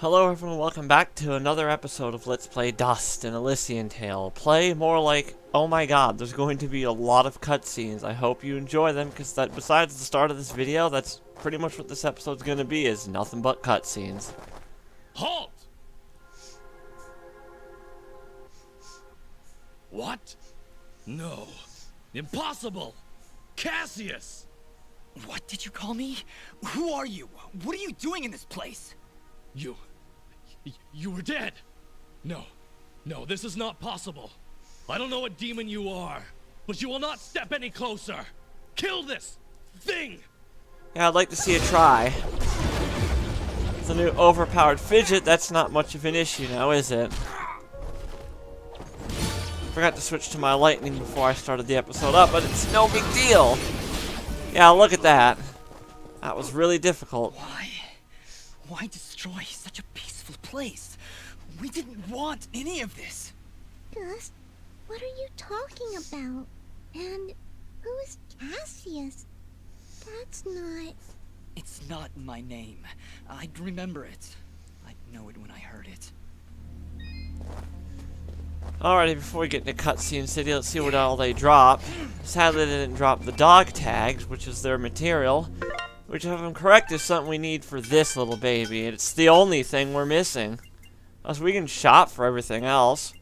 Hello everyone, welcome back to another episode of Let's Play Dust, an Elysian tale. Play more like, oh my god, there's going to be a lot of cutscenes. I hope you enjoy them, because that, besides the start of this video, that's pretty much what this episode's going to be, is nothing but cutscenes. Halt! What? No. Impossible! Cassius! What did you call me? Who are you? What are you doing in this place? You were dead! No, this is not possible. I don't know what demon you are, but you will not step any closer! Kill this thing! Yeah, I'd like to see a try. It's a new overpowered fidget, that's not much of an issue now, is it? Forgot to switch to my lightning before I started the episode up, but it's no big deal! Yeah, look at that. That was really difficult. Why destroy such a peaceful place? We didn't want any of this. Dust, what are you talking about? And who is Cassius? That's not... It's not my name. I'd remember it. I'd know it when I heard it. Alrighty, before we get into Cutscene City, let's see what all they drop. Sadly, they didn't drop the dog tags, which is their material. Which, if I'm correct, is something we need for this little baby. It's the only thing we're missing. Plus, we can shop for everything else.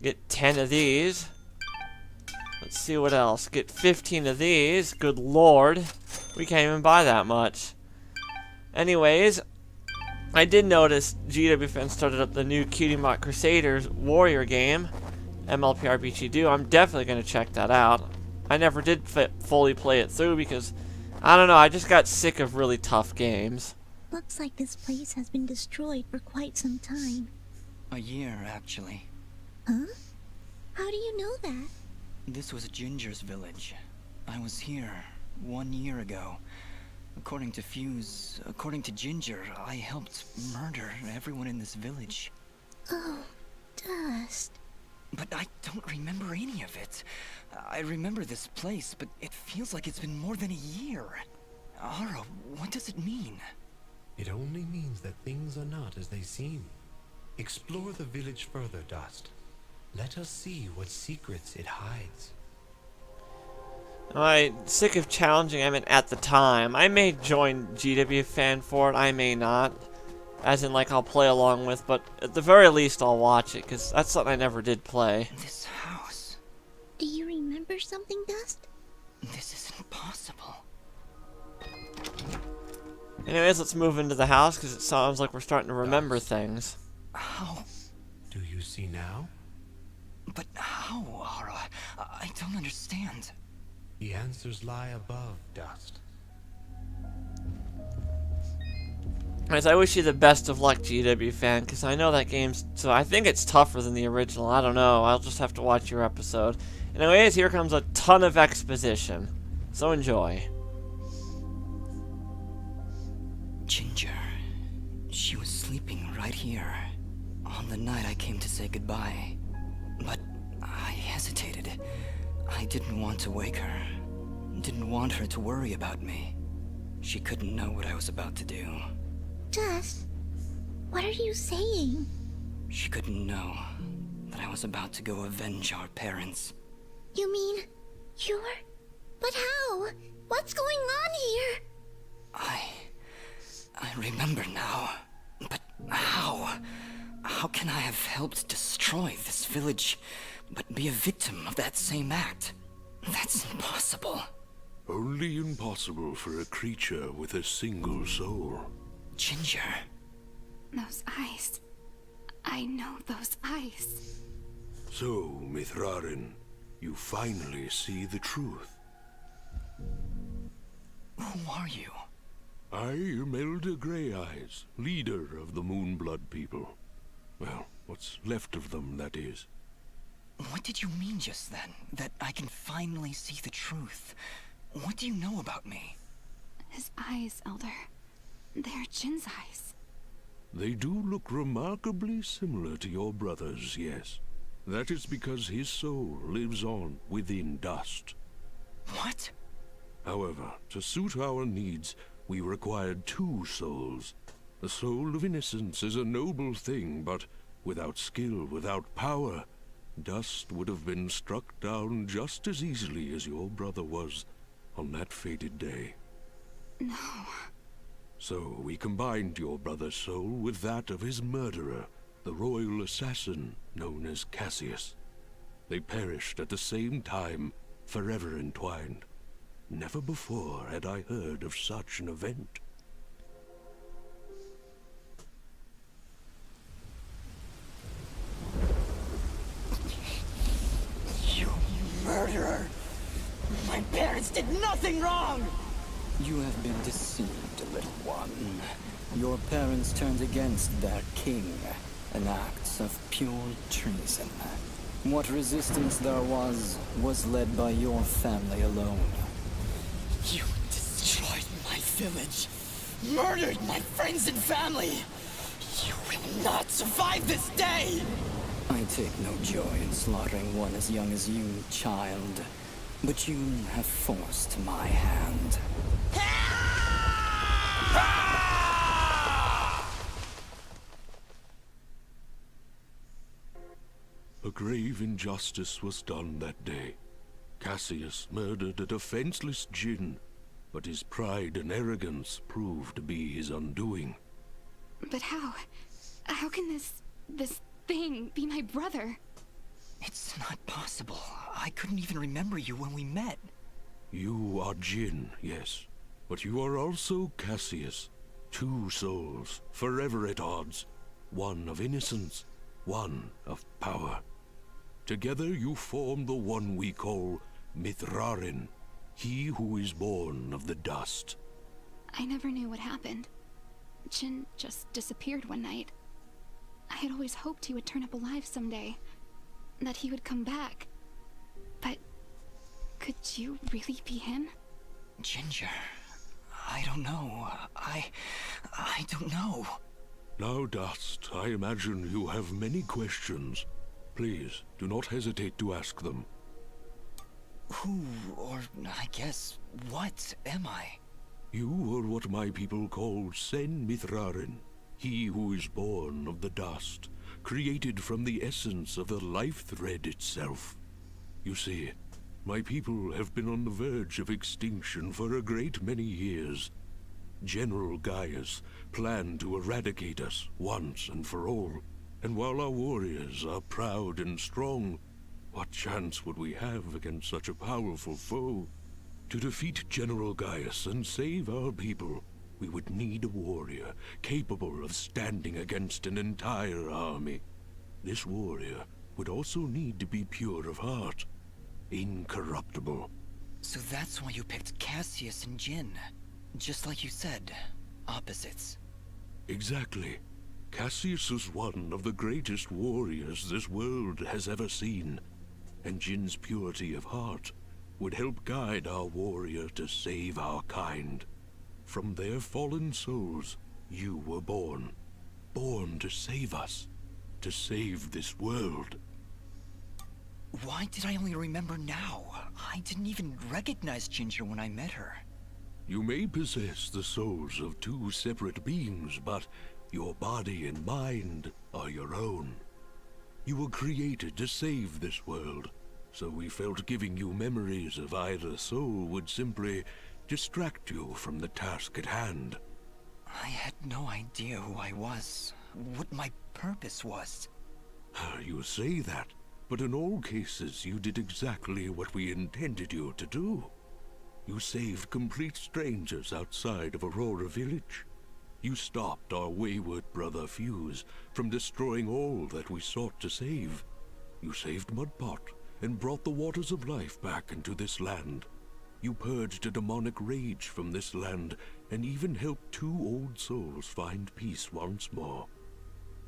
Get 10 of these. Let's see what else. Get 15 of these. Good lord. We can't even buy that much. Anyways, I did notice GWFN started up the new Cutie Mark Crusaders Warrior game. MLP RPG. I'm definitely going to check that out. I never did fully play it through because... I don't know, I just got sick of really tough games. Looks like this place has been destroyed for quite some time. A year, actually. Huh? How do you know that? This was Ginger's village. I was here 1 year ago. According to Fuse, according to Ginger, I helped murder everyone in this village. Oh, Dust. But I don't remember any of it. I remember this place, but it feels like it's been more than a year. Ara, what does it mean? It only means that things are not as they seem. Explore the village further, Dust. Let us see what secrets it hides. Alright, sick of challenging, I mean, at the time. I may join GWFan for it, I may not. As in, like, I'll play along with, but at the very least I'll watch it, because that's something I never did play. This house. Do you remember something, Dust? This isn't possible. Anyways, let's move into the house, because it sounds like we're starting to remember things. How? Do you see now? But how, Ara? I don't understand. The answers lie above, Dust. Anyways, I wish you the best of luck, GWFan, because I know that game's... So I think it's tougher than the original. I don't know. I'll just have to watch your episode. Anyways, here comes a ton of exposition. So enjoy. Ginger. She was sleeping right here. On the night I came to say goodbye. But I hesitated. I didn't want to wake her. Didn't want her to worry about me. She couldn't know what I was about to do. Dust, what are you saying? She couldn't know that I was about to go avenge our parents. You mean, you're... But how? What's going on here? I remember now. But how? How can I have helped destroy this village, but be a victim of that same act? That's impossible. Only impossible for a creature with a single soul. Ginger. Those eyes. I know those eyes. So, Mithrarin, you finally see the truth. Who are you? I am Elder Grey Eyes, leader of the Moonblood people. Well, what's left of them, that is. What did you mean just then? That I can finally see the truth? What do you know about me? His eyes, Elder. They're Jin's eyes. They do look remarkably similar to your brother's, yes. That is because his soul lives on within Dust. What? However, to suit our needs, we required 2 souls. The soul of innocence is a noble thing, but without skill, without power, dust would have been struck down just as easily as your brother was on that fated day. No. So we combined your brother's soul with that of his murderer, the royal assassin known as Cassius. They perished at the same time, forever entwined. Never before had I heard of such an event. You murderer! My parents did nothing wrong! You have been deceived, little one. Your parents turned against their king, an act of pure treason. What resistance there was led by your family alone. You destroyed my village, murdered my friends and family. You will not survive this day! I take no joy in slaughtering one as young as you, child. But you have forced my hand. A grave injustice was done that day. Cassius murdered a defenseless Jinn, but his pride and arrogance proved to be his undoing. But how? How can this thing be my brother? It's not possible. I couldn't even remember you when we met. You are Jinn, yes, but you are also Cassius. Two souls, forever at odds. One of innocence, one of power. Together you form the one we call Mithrarin, he who is born of the dust. I never knew what happened. Jin just disappeared one night. I had always hoped he would turn up alive someday. That he would come back. But could you really be him? Ginger, I don't know. I don't know. Now, Dust, I imagine you have many questions. Please, do not hesitate to ask them. Who, or I guess, what am I? You are what my people call Sen Mithrarin, he who is born of the dust, created from the essence of the life thread itself. You see, my people have been on the verge of extinction for a great many years. General Gaius planned to eradicate us once and for all, and while our warriors are proud and strong, what chance would we have against such a powerful foe? To defeat General Gaius and save our people, we would need a warrior capable of standing against an entire army. This warrior would also need to be pure of heart, incorruptible. So that's why you picked Cassius and Jin. Just like you said, opposites. Exactly. Cassius is one of the greatest warriors this world has ever seen, and Jin's purity of heart would help guide our warrior to save our kind. From their fallen souls, you were born. Born to save us. To save this world. Why did I only remember now? I didn't even recognize Ginger when I met her. You may possess the souls of two separate beings, but your body and mind are your own. You were created to save this world, so we felt giving you memories of either soul would simply distract you from the task at hand. I had no idea who I was, what my purpose was. You say that, but in all cases you did exactly what we intended you to do. You saved complete strangers outside of Aurora Village. You stopped our wayward brother Fuse from destroying all that we sought to save. You saved Mudpot and brought the waters of life back into this land. You purged a demonic rage from this land and even helped two old souls find peace once more.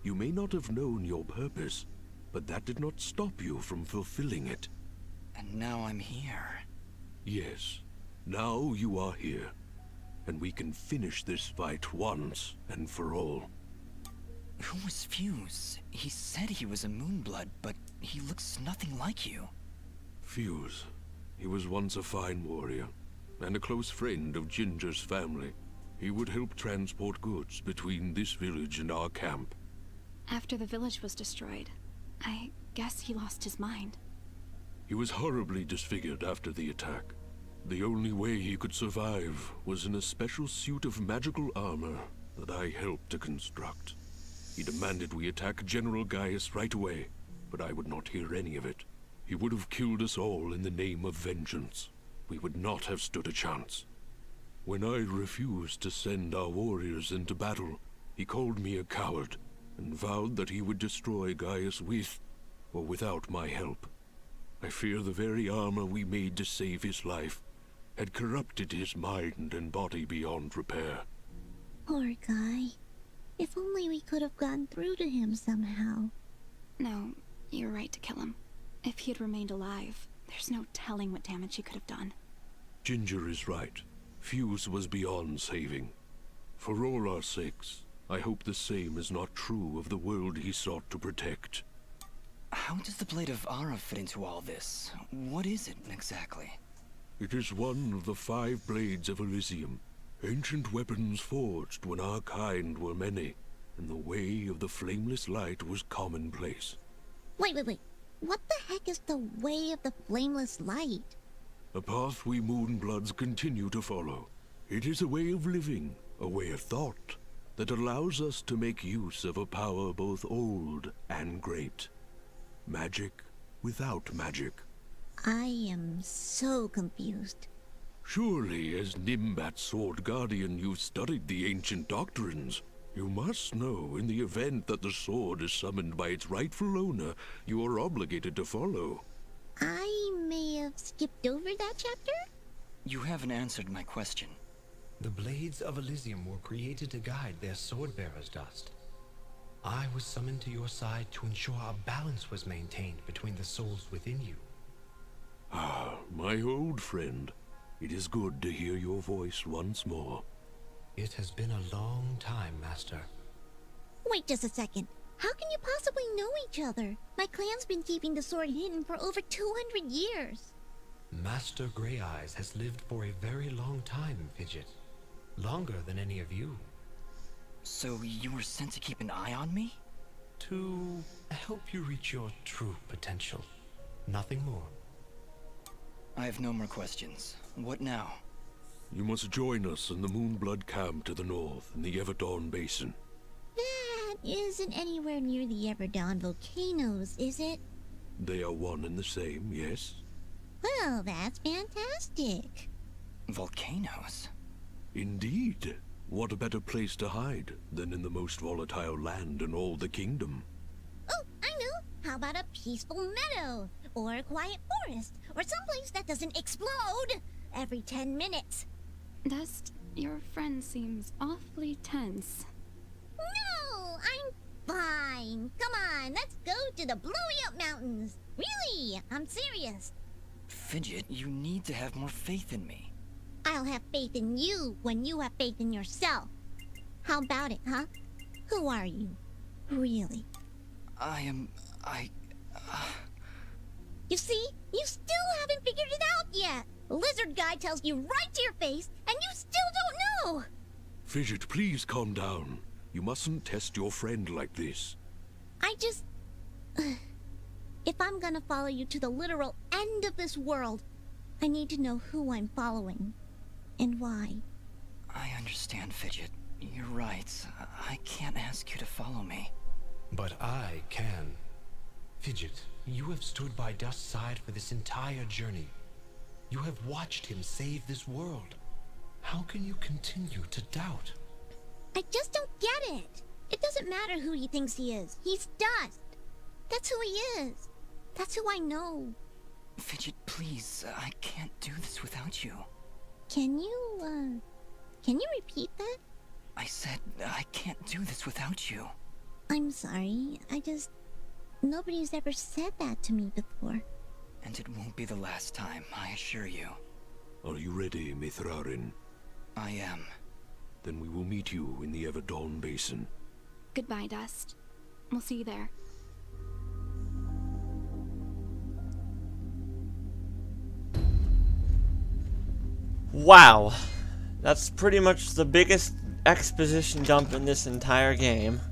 You may not have known your purpose, but that did not stop you from fulfilling it. And now I'm here. Yes, now you are here, and we can finish this fight once and for all. Who was Fuse? He said he was a Moonblood, but he looks nothing like you. Fuse. He was once a fine warrior, and a close friend of Ginger's family. He would help transport goods between this village and our camp. After the village was destroyed, I guess he lost his mind. He was horribly disfigured after the attack. The only way he could survive was in a special suit of magical armor that I helped to construct. He demanded we attack General Gaius right away, but I would not hear any of it. He would have killed us all in the name of vengeance. We would not have stood a chance. When I refused to send our warriors into battle, he called me a coward and vowed that he would destroy Gaius with or without my help. I fear the very armor we made to save his life had corrupted his mind and body beyond repair. Poor guy. If only we could have gone through to him somehow. No, you're right to kill him. If he had remained alive, there's no telling what damage he could have done. Ginger is right. Fuse was beyond saving. For all our sakes, I hope the same is not true of the world he sought to protect. How does the Blade of Ara fit into all this? What is it exactly? It is one of the 5 blades of Elysium, ancient weapons forged when our kind were many, and the way of the flameless light was commonplace. Wait. What the heck is the way of the flameless light? A path we Moonbloods continue to follow. It is a way of living, a way of thought, that allows us to make use of a power both old and great. Magic without magic. I am so confused. Surely, as Nimbat's Sword Guardian, you've studied the ancient doctrines. You must know, in the event that the sword is summoned by its rightful owner, you are obligated to follow. I may have skipped over that chapter? You haven't answered my question. The Blades of Elysium were created to guide their sword-bearers, Dust. I was summoned to your side to ensure a balance was maintained between the souls within you. Ah, my old friend. It is good to hear your voice once more. It has been a long time, Master. Wait just a second. How can you possibly know each other? My clan's been keeping the sword hidden for over 200 years. Master Grey Eyes has lived for a very long time, Fidget. Longer than any of you. So you were sent to keep an eye on me? To help you reach your true potential. Nothing more. I have no more questions. What now? You must join us in the Moonblood camp to the north in the Everdawn Basin. That isn't anywhere near the Everdawn volcanoes, is it? They are one and the same, yes? Well, that's fantastic. Volcanoes? Indeed. What a better place to hide than in the most volatile land in all the kingdom? Oh, I know. How about a peaceful meadow? Or a quiet forest? Or someplace that doesn't explode every 10 minutes? Dust, your friend seems awfully tense. No, I'm fine. Come on, let's go to the Blowy Up Mountains. Really, I'm serious. Fidget, you need to have more faith in me. I'll have faith in you when you have faith in yourself. How about it, huh? Who are you? Really? You see? You still haven't figured it out yet. Lizard guy tells you right to your face, and you still don't know. Fidget, please calm down. You mustn't test your friend like this. I just... If I'm gonna follow you to the literal end of this world, I need to know who I'm following. And why. I understand, Fidget. You're right. I can't ask you to follow me. But I can. Fidget, you have stood by Dust's side for this entire journey. You have watched him save this world. How can you continue to doubt? I just don't get it. It doesn't matter who he thinks he is. He's Dust. That's who he is. That's who I know. Fidget, please. I can't do this without you. Can you repeat that? I said I can't do this without you. I'm sorry. Nobody's ever said that to me before. And it won't be the last time, I assure you. Are you ready, Mithrarin? I am. Then we will meet you in the Everdawn Basin. Goodbye, Dust. We'll see you there. Wow. That's pretty much the biggest exposition dump in this entire game.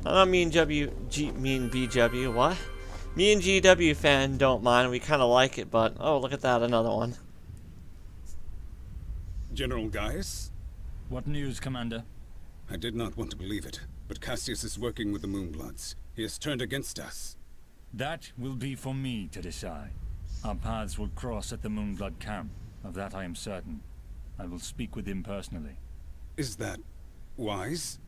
I know me and BW, what? Me and GW fan don't mind, we kinda like it, but oh, look at that, another one. General Gaius? What news, Commander? I did not want to believe it, but Cassius is working with the Moonbloods. He has turned against us. That will be for me to decide. Our paths will cross at the Moonblood camp. Of that I am certain. I will speak with him personally. Is that wise?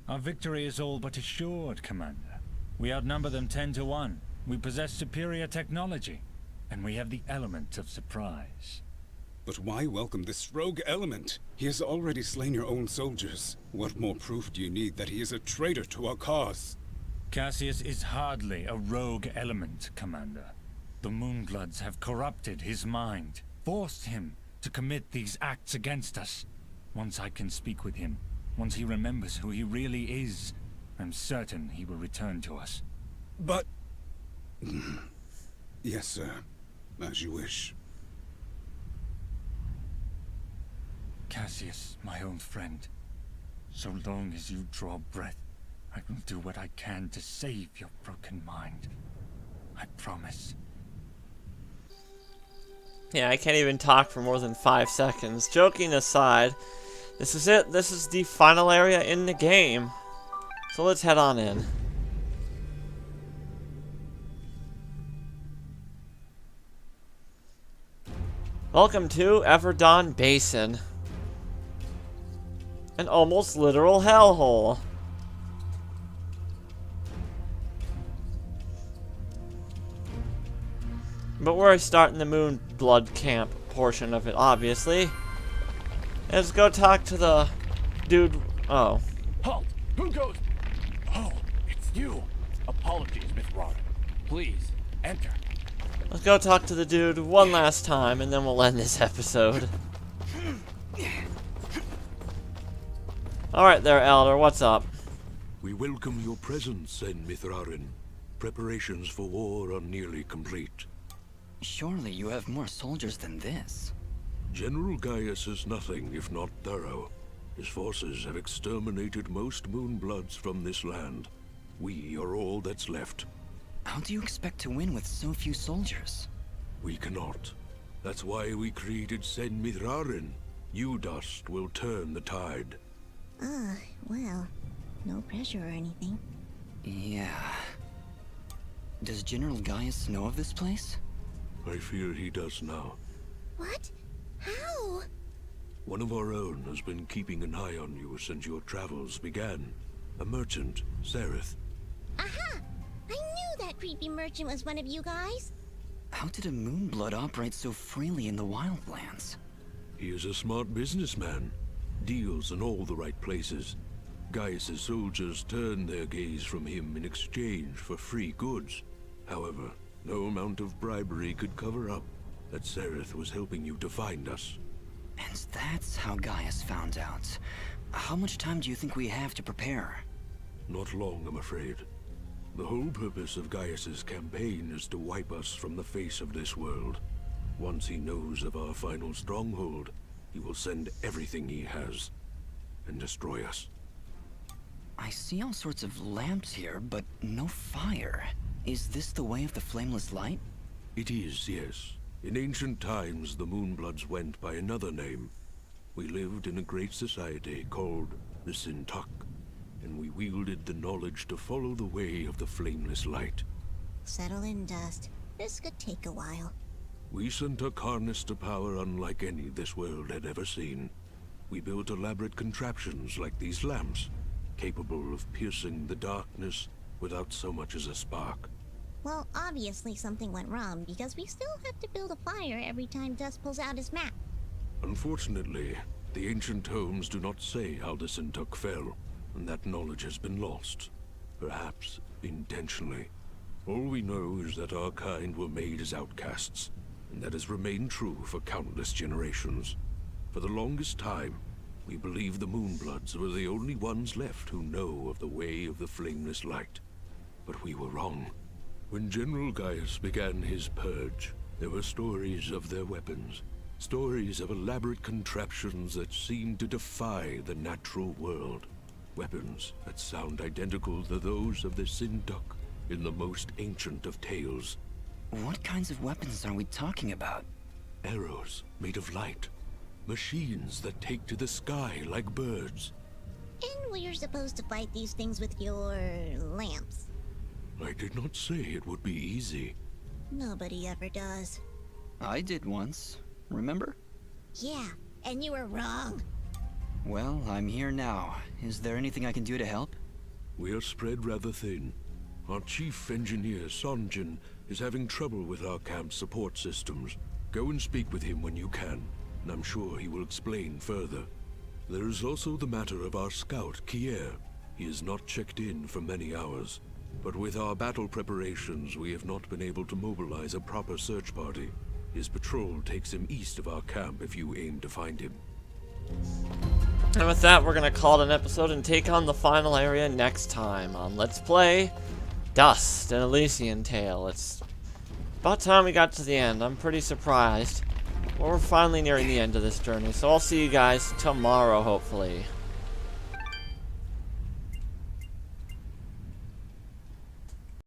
Our victory is all but assured, Commander. We outnumber them 10 to 1. We possess superior technology. And we have the element of surprise. But why welcome this rogue element? He has already slain your own soldiers. What more proof do you need that he is a traitor to our cause? Cassius is hardly a rogue element, Commander. The Moonbloods have corrupted his mind, forced him to commit these acts against us. Once I can speak with him, once he remembers who he really is, I'm certain he will return to us. But... Yes, sir. As you wish. Cassius, my own friend, so long as you draw breath, I will do what I can to save your broken mind. I promise. Yeah, I can't even talk for more than 5 seconds. Joking aside, this is it. This is the final area in the game. So let's head on in. Welcome to Everdawn Basin. An almost literal hellhole. But we're starting the Moonblood camp portion of it, obviously. Let's go talk to the dude. Oh. Halt! Who goes? Oh, it's you. Apologies, Mithrar. Please, enter. Let's go talk to the dude one last time, and then we'll end this episode. Alright there, Elder, what's up? We welcome your presence, Sen Mithrarin. Preparations for war are nearly complete. Surely you have more soldiers than this. General Gaius is nothing if not thorough. His forces have exterminated most Moonbloods from this land. We are all that's left. How do you expect to win with so few soldiers? We cannot. That's why we created Sen Mithrarin. You, Dust, will turn the tide. Well, no pressure or anything. Yeah. Does General Gaius know of this place? I fear he does now. What? How? One of our own has been keeping an eye on you since your travels began. A merchant, Sereth. Aha! I knew that creepy merchant was one of you guys. How did a Moonblood operate so freely in the wildlands? He is a smart businessman. Deals in all the right places. Gaius' soldiers turned their gaze from him in exchange for free goods. However, no amount of bribery could cover up that Sereth was helping you to find us. And that's how Gaius found out. How much time do you think we have to prepare? Not long, I'm afraid. The whole purpose of Gaius' campaign is to wipe us from the face of this world. Once he knows of our final stronghold, he will send everything he has and destroy us. I see all sorts of lamps here, but no fire. Is this the way of the flameless light? It is, yes. In ancient times, the Moonbloods went by another name. We lived in a great society called the Sintuck, and we wielded the knowledge to follow the way of the flameless light. Settle in, Dust. This could take a while. We Sintuck harnessed a power unlike any this world had ever seen. We built elaborate contraptions like these lamps, capable of piercing the darkness without so much as a spark. Well, obviously something went wrong, because we still have to build a fire every time Dust pulls out his map. Unfortunately, the ancient tomes do not say how the Sintuck fell, and that knowledge has been lost. Perhaps intentionally. All we know is that our kind were made as outcasts, and that has remained true for countless generations. For the longest time, we believed the Moonbloods were the only ones left who know of the way of the flameless light. But we were wrong. When General Gaius began his purge, there were stories of their weapons. Stories of elaborate contraptions that seem to defy the natural world. Weapons that sound identical to those of the Sinduk in the most ancient of tales. What kinds of weapons are we talking about? Arrows made of light. Machines that take to the sky like birds. And we're supposed to fight these things with your lamps. I did not say it would be easy. Nobody ever does. I did once, remember? Yeah, and you were wrong. Well, I'm here now. Is there anything I can do to help? We are spread rather thin. Our chief engineer, Sonjin, is having trouble with our camp's support systems. Go and speak with him when you can, and I'm sure he will explain further. There is also the matter of our scout, Kier. He has not checked in for many hours, but with our battle preparations, we have not been able to mobilize a proper search party. His patrol takes him east of our camp if you aim to find him. And with that, we're going to call it an episode and take on the final area next time on Let's Play Dust, an Elysian Tale. It's about time we got to the end. I'm pretty surprised. Well, we're finally nearing the end of this journey, so I'll see you guys tomorrow, hopefully.